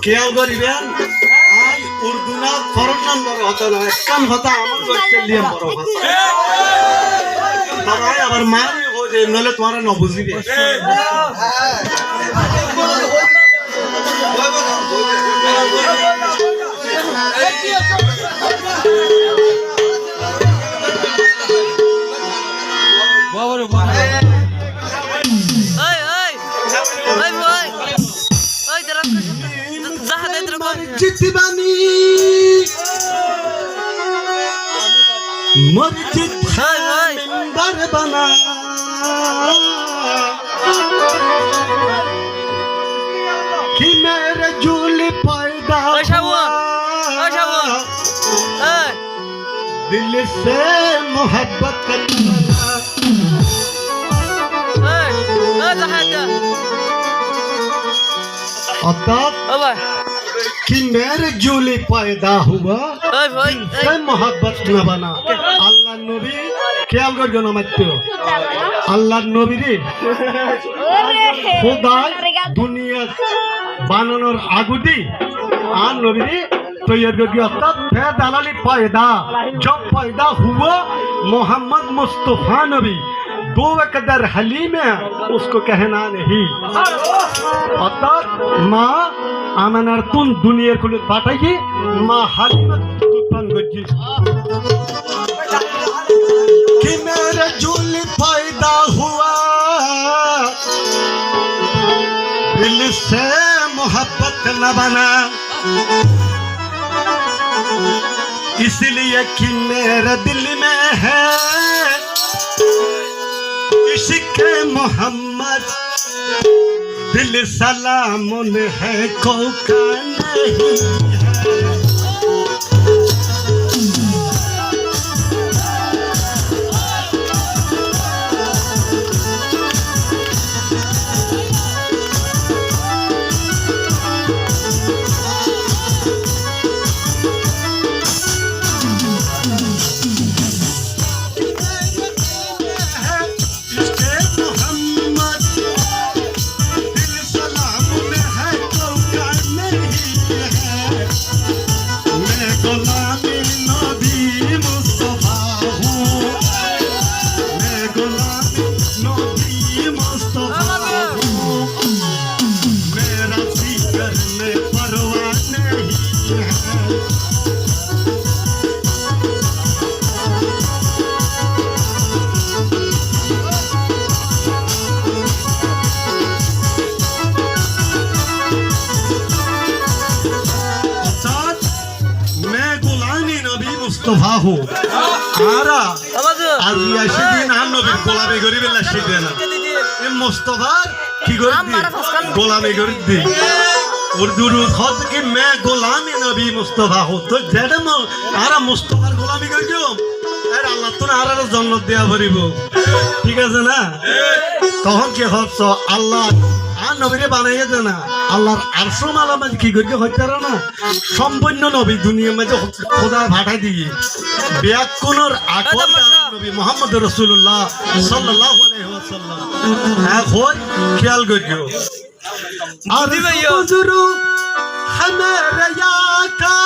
খেয়াল করিবেন আই উর্দু না ফরন নম্বর হতো না একখান হতা আমার করতে লিয়ে বড় ভাষা তারাই আবার মারি ও যে নলে তোমরা না বুঝিবে বাবারে বাবা জিতবানি মসজিদ মিম্বার বানা कि मेरे झूल पैदा हुआ दिल से मोहब्बत कि मेरे झूले पैदा हुआ दिल से मोहब्बत न बना अल्लाह नबी क्या कर जो नमस्ते अल्लाह नबी रे खुदा दुनिया বানানোর আগুদি আর নবী তৈয়ার कर दिया तब थे दलाली पैदा जब पैदा हुआ मोहम्मद मुस्तफा नबी दो कदर हली में उसको कहना नहीं अर्थात माँ आमनार तुम दुनिया को पाठाइए माँ हालिमत तुम गजी कि मेरा झूल पैदा हुआ दिल से मोहब्बत न बना इसलिए कि मेरे दिल में है इश्क मोहम्मद दिल सलामुन है कोका नहीं है मुस्तफा हो आरा आज ऐसे दिन हम नबी गोलामी करी बेला शिखे ना ये मुस्तफा की करती गोलामी करती उर्दू रूख कि मैं गोलामी नबी मुस्तफा हो तो जेड मो आरा मुस्तफा गोलामी कर क्यों अरे अल्लाह तो ना आरा जन्नत दिया भरिबो ठीक है ना तहन के हक सो अल्लाह আর নবীরে বানাইয়া দে না আল্লাহর আরশ মালা মাঝে কি করিকে হইতে না সম্পূর্ণ নবী দুনিয়ার মাঝে খোদা ভাটাই দিয়ে ব্যাকুলর আকবর নবী মুহাম্মদ রাসূলুল্লাহ সাল্লাল্লাহু আলাইহি ওয়াসাল্লাম এখন খেয়াল করিও আর হুজুর হামারা ইয়া কা